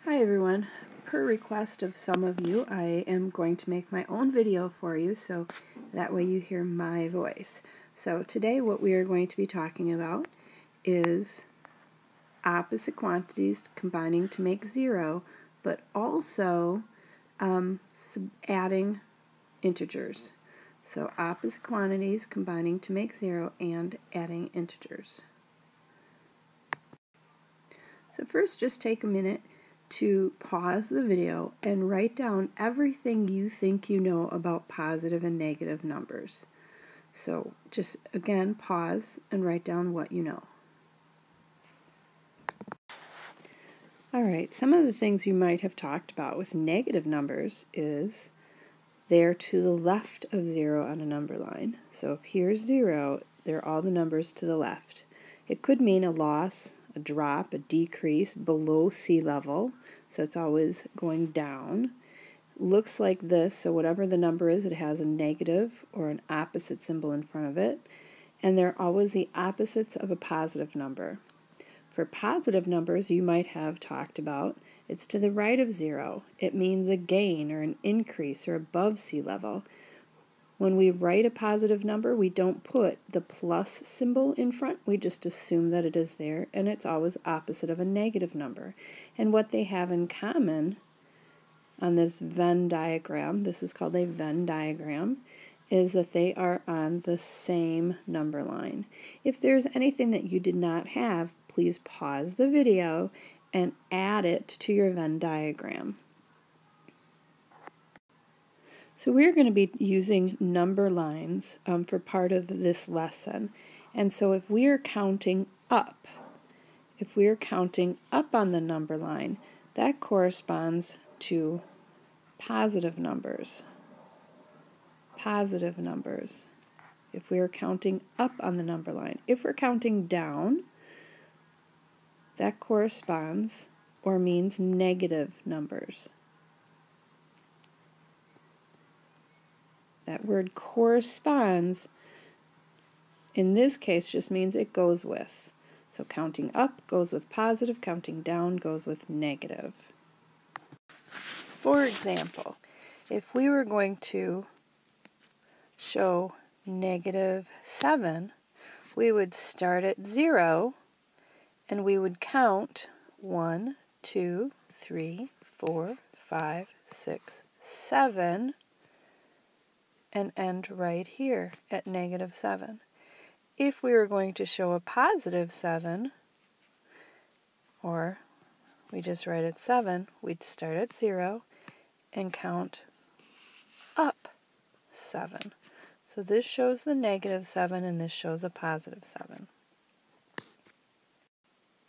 Hi everyone. Per request of some of you, I am going to make my own video for you so that way you hear my voice. So today what we are going to be talking about is opposite quantities combining to make zero, but also adding integers. So opposite quantities combining to make zero and adding integers. So first just take a minute to pause the video and write down everything you think you know about positive and negative numbers. So just again pause and write down what you know. Alright, some of the things you might have talked about with negative numbers is they're to the left of 0 on a number line. So if here's 0, they're all the numbers to the left. It could mean a loss, a drop, a decrease below sea level, so it's always going down. Looks like this, so whatever the number is, it has a negative or an opposite symbol in front of it, and they're always the opposites of a positive number. For positive numbers, you might have talked about, it's to the right of 0. It means a gain or an increase or above sea level. When we write a positive number, we don't put the plus symbol in front. We just assume that it is there, and it's always opposite of a negative number. And what they have in common on this Venn diagram, this is called a Venn diagram, is that they are on the same number line. If there's anything that you did not have, please pause the video and add it to your Venn diagram. So we're going to be using number lines for part of this lesson. And so if we are counting up, on the number line, that corresponds to positive numbers. Positive numbers. If we are counting up on the number line. If we're counting down, that corresponds or means negative numbers. That word corresponds, in this case, just means it goes with. So counting up goes with positive, counting down goes with negative. For example, if we were going to show -7, we would start at 0 and we would count 1, 2, 3, 4, 5, 6, 7 and end right here at -7. If we were going to show a positive 7, or we just write at 7, we'd start at 0 and count up 7. So this shows the -7 and this shows a positive 7.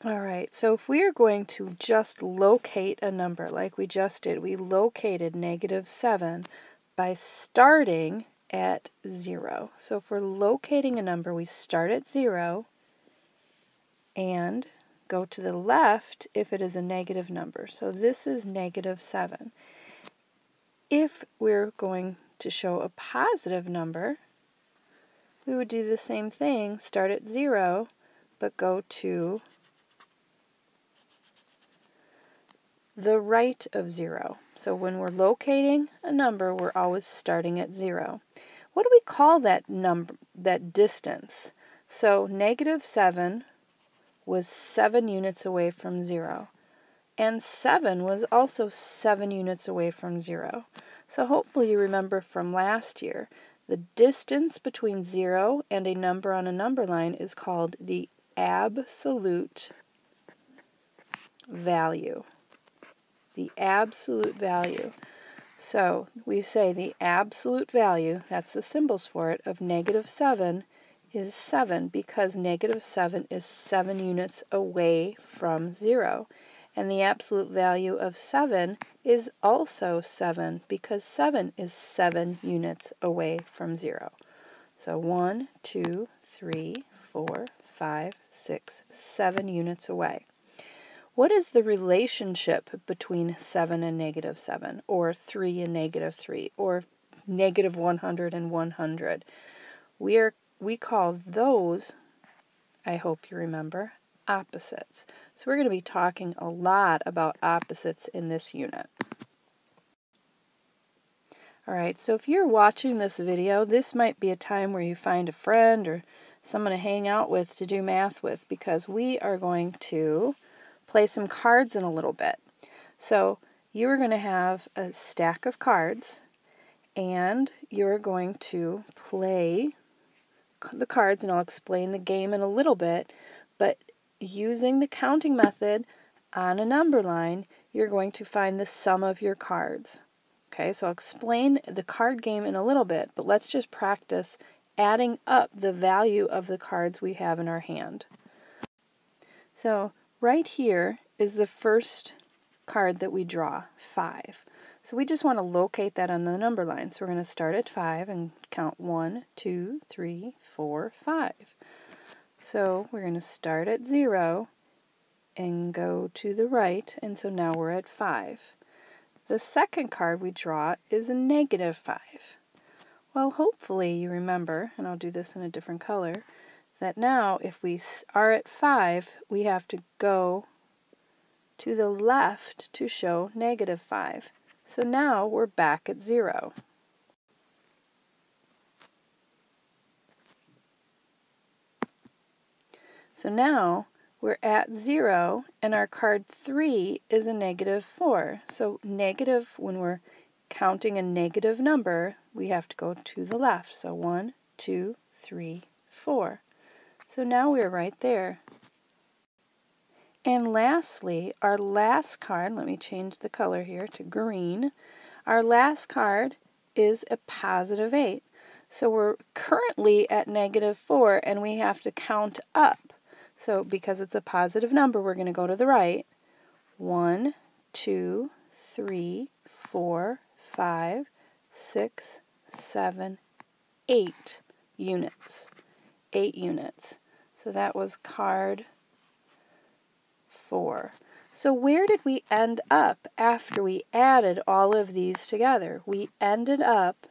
Alright, so if we are going to just locate a number like we just did, we located -7 by starting at 0. So if we're locating a number, we start at 0 and go to the left if it is a negative number. So this is -7. If we're going to show a positive number, we would do the same thing, start at 0, but go to the right of 0. So when we're locating a number, we're always starting at 0. What do we call that number, that distance? So -7 was 7 units away from 0. And 7 was also 7 units away from 0. So hopefully you remember from last year, the distance between 0 and a number on a number line is called the absolute value. The absolute value. So we say the absolute value, that's the symbols for it, of -7 is 7 because -7 is 7 units away from 0. And the absolute value of 7 is also 7 because 7 is 7 units away from 0. So 1, 2, 3, 4, 5, 6, 7 units away. What is the relationship between 7 and -7, or 3 and -3, or -100 and 100? We call those, I hope you remember, opposites. So we're going to be talking a lot about opposites in this unit. Alright, so if you're watching this video, this might be a time where you find a friend or someone to hang out with to do math with, because we are going to play some cards in a little bit. So you are going to have a stack of cards, and you're going to play the cards, and I'll explain the game in a little bit, but using the counting method on a number line, you're going to find the sum of your cards. Okay, so I'll explain the card game in a little bit, but let's just practice adding up the value of the cards we have in our hand. So right here is the first card that we draw, 5. So we just want to locate that on the number line. So we're going to start at 5 and count 1, 2, 3, 4, 5. So we're going to start at 0 and go to the right, and so now we're at 5. The second card we draw is a -5. Well, hopefully you remember, and I'll do this in a different color, that now if we are at 5, we have to go to the left to show -5. So now we're back at 0. So now we're at 0, and our card 3 is a -4. So negative, when we're counting a negative number, we have to go to the left. So 1, 2, 3, 4. So now we're right there. And lastly, our last card, let me change the color here to green. Our last card is a +8. So we're currently at -4, and we have to count up. So because it's a positive number, we're going to go to the right. 1, 2, 3, 4, 5, 6, 7, 8 units. 8 units. So that was card 4. So where did we end up after we added all of these together? We ended up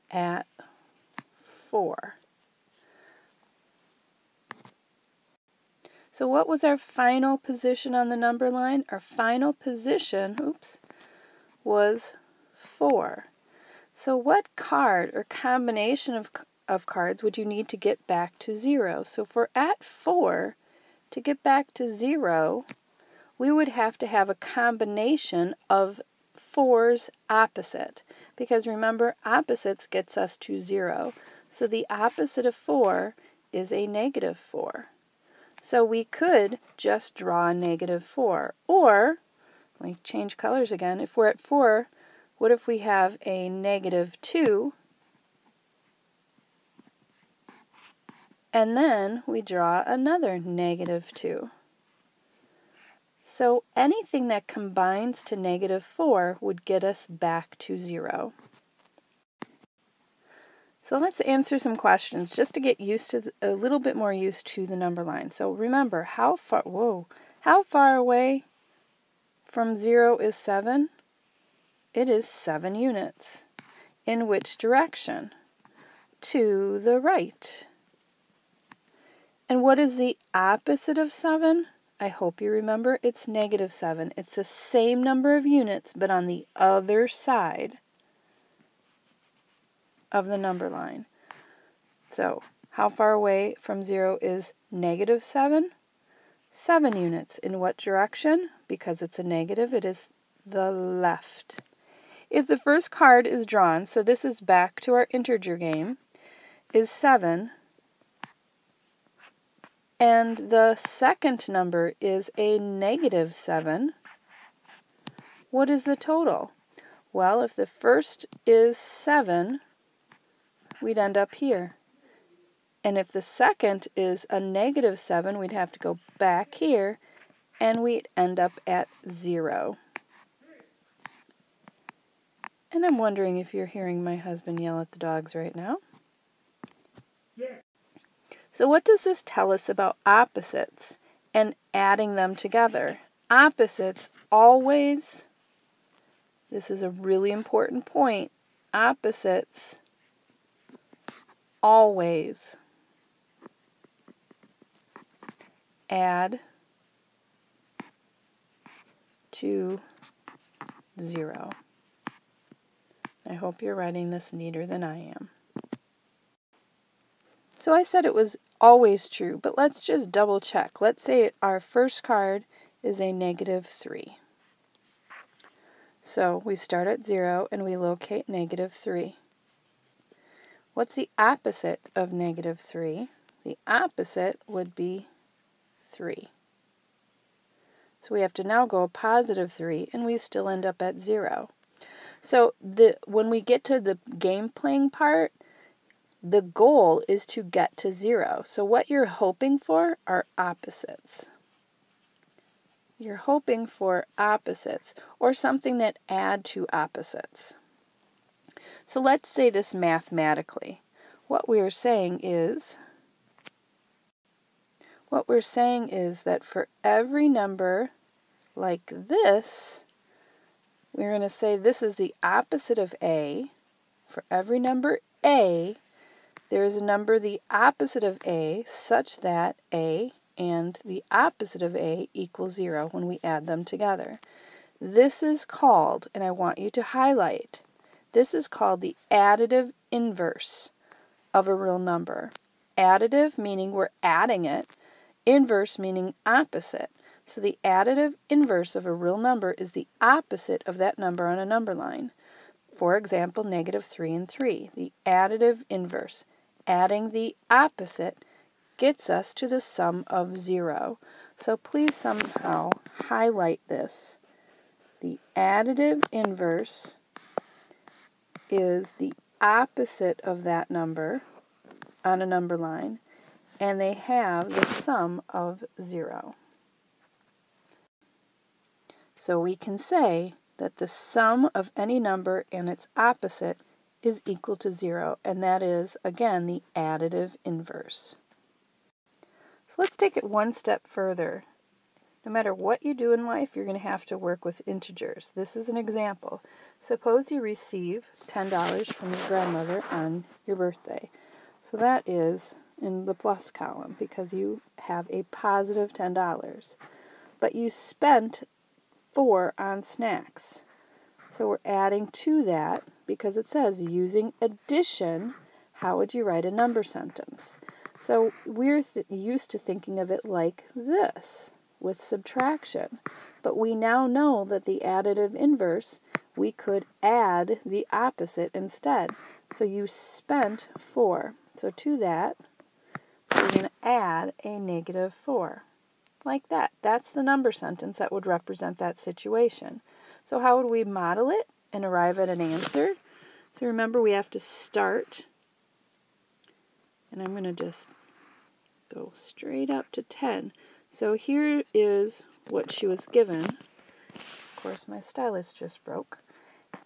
at 4. So what was our final position on the number line? Our final position, was 4. So what card or combination of cards would you need to get back to 0? So if we're at 4, to get back to 0, we would have to have a combination of 4's opposite. Because remember, opposites gets us to 0. So the opposite of 4 is a -4. So we could just draw a -4. Or, let me change colors again. If we're at 4, what if we have a -2? And then we draw another -2. So anything that combines to -4 would get us back to 0. So let's answer some questions just to get used to a little bit more used to the number line. So remember, how far away from 0 is 7? It is 7 units. In which direction? To the right. And what is the opposite of 7? I hope you remember, it's -7. It's the same number of units, but on the other side of the number line. So, how far away from 0 is -7? 7 units. In what direction? Because it's a negative, it is the left. If the first card is drawn, so this is back to our integer game, is 7, and the second number is a -7, what is the total? Well, if the first is 7, we'd end up here. And if the second is a -7, we'd have to go back here, and we'd end up at 0. And I'm wondering if you're hearing my husband yell at the dogs right now. Yeah. So what does this tell us about opposites and adding them together? Opposites always, this is a really important point, opposites always add to 0. I hope you're writing this neater than I am. So I said it was always true, but let's just double check. Let's say our first card is a -3. So we start at 0 and we locate -3. What's the opposite of -3? The opposite would be 3. So we have to now go a +3 and we still end up at 0. So when we get to the game playing part, the goal is to get to 0. So what you're hoping for are opposites. You're hoping for opposites or something that add to opposites. So let's say this mathematically. What we're saying is that for every number like this, we're going to say this is the opposite of A. For every number A, there is a number the opposite of A such that A and the opposite of A equals 0 when we add them together. This is called, and I want you to highlight, this is called the additive inverse of a real number. Additive meaning we're adding it, inverse meaning opposite. So the additive inverse of a real number is the opposite of that number on a number line. For example, -3 and 3. The additive inverse, adding the opposite, gets us to the sum of 0. So please somehow highlight this. The additive inverse is the opposite of that number on a number line, and they have the sum of 0. So we can say that the sum of any number and its opposite is equal to 0, and that is, again, the additive inverse. So let's take it one step further. No matter what you do in life, you're going to have to work with integers. This is an example. Suppose you receive $10 from your grandmother on your birthday. So that is in the plus column because you have a positive $10. But you spent 4 on snacks. So we're adding to that because it says using addition, how would you write a number sentence? So we're used to thinking of it like this, with subtraction. But we now know that the additive inverse, we could add the opposite instead. So you spent 4. So to that, we're going to add a -4. Like that. That's the number sentence that would represent that situation. So how would we model it and arrive at an answer? So remember, we have to start, and I'm going to just go straight up to 10. So here is what she was given. Of course, my stylus just broke.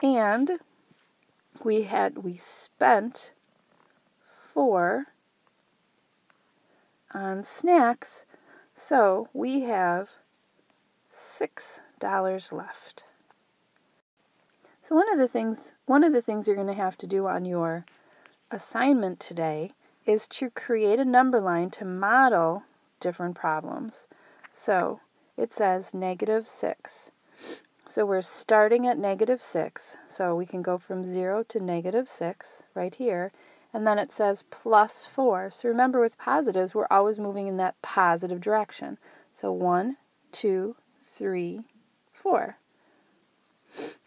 And we spent 4 on snacks, so we have $6 left. So one of the things you're going to have to do on your assignment today is to create a number line to model different problems. So it says -6. So we're starting at -6. So we can go from 0 to -6 right here. And then it says +4. So remember, with positives, we're always moving in that positive direction. So 1, 2, 3, 4.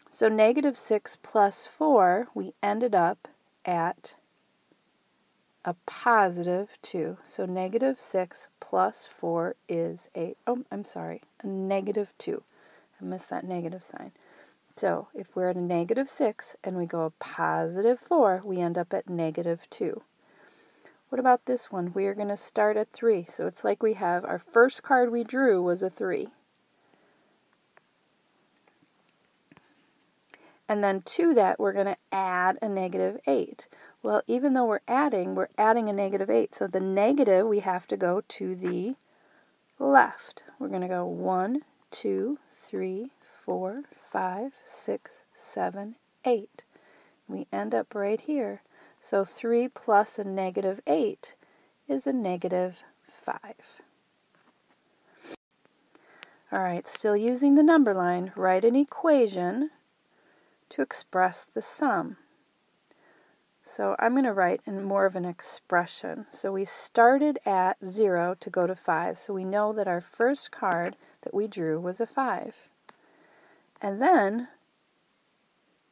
So -6 plus 4, we ended up at a +2. So -6 plus 4 is a -2. I missed that negative sign. So if we're at a -6 and we go a +4, we end up at -2. What about this one? We are going to start at 3. So it's like we have our first card we drew was a 3. And then to that, we're going to add a -8. Well, even though we're adding a -8. So the negative, we have to go to the left. We're going to go 1, 2, 3, 4, 5, 6, 7, 8. We end up right here. So 3 plus a -8 is a -5. All right, still using the number line, write an equation to express the sum. So I'm going to write in more of an expression. So we started at 0 to go to 5. So we know that our first card that we drew was a 5. And then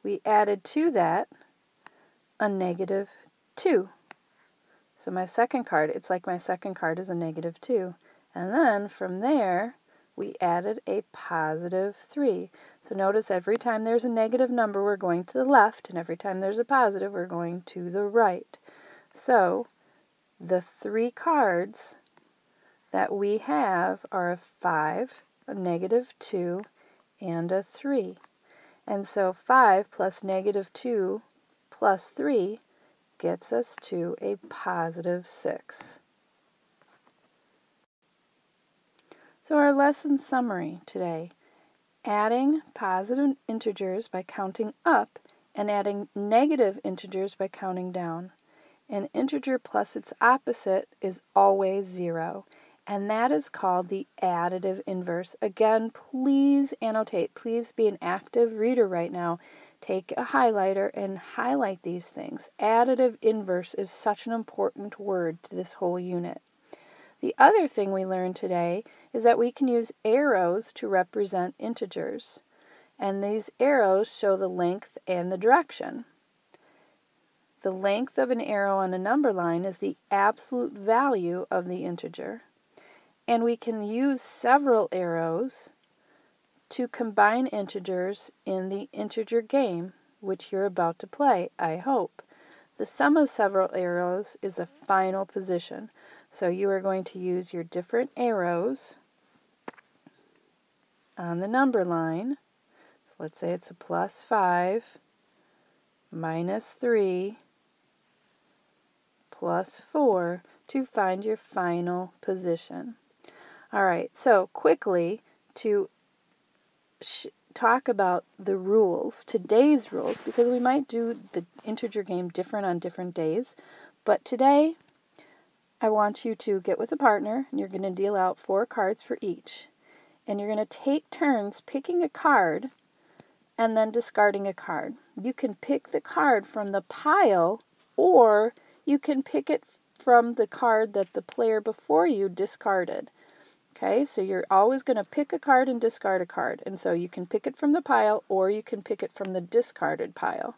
we added to that a -2. So my second card, it's like my second card is a -2. And then from there, we added a +3. So notice every time there's a negative number, we're going to the left, and every time there's a positive, we're going to the right. So the 3 cards that we have are a 5, a -2, and a 3. And so 5 plus -2 plus 3 gets us to a +6. So our lesson summary today: adding positive integers by counting up and adding negative integers by counting down. An integer plus its opposite is always 0, and that is called the additive inverse. Again, please annotate. Please be an active reader right now. Take a highlighter and highlight these things. Additive inverse is such an important word to this whole unit. The other thing we learned today is that we can use arrows to represent integers, and these arrows show the length and the direction. The length of an arrow on a number line is the absolute value of the integer, and we can use several arrows to combine integers in the integer game, which you're about to play, I hope. The sum of several arrows is the final position. So you are going to use your different arrows on the number line. So let's say it's a +5, -3, +4 to find your final position. All right, so quickly to talk about the rules, today's rules, because we might do the integer game different on different days, but today I want you to get with a partner, and you're going to deal out 4 cards for each. And you're going to take turns picking a card and then discarding a card. You can pick the card from the pile, or you can pick it from the card that the player before you discarded. Okay, so you're always going to pick a card and discard a card. And so you can pick it from the pile, or you can pick it from the discarded pile.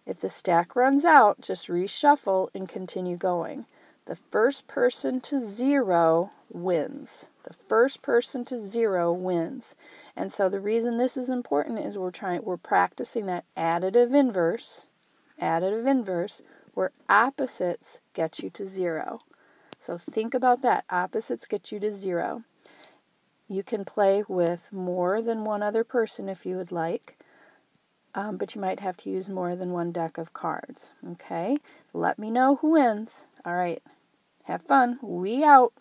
If the stack runs out, just reshuffle and continue going. The first person to 0 wins. The first person to 0 wins. And so the reason this is important is we're practicing that additive inverse, where opposites get you to 0. So think about that. Opposites get you to 0. You can play with more than one other person if you would like, but you might have to use more than one deck of cards. Okay? Let me know who wins. All right. Have fun. We out.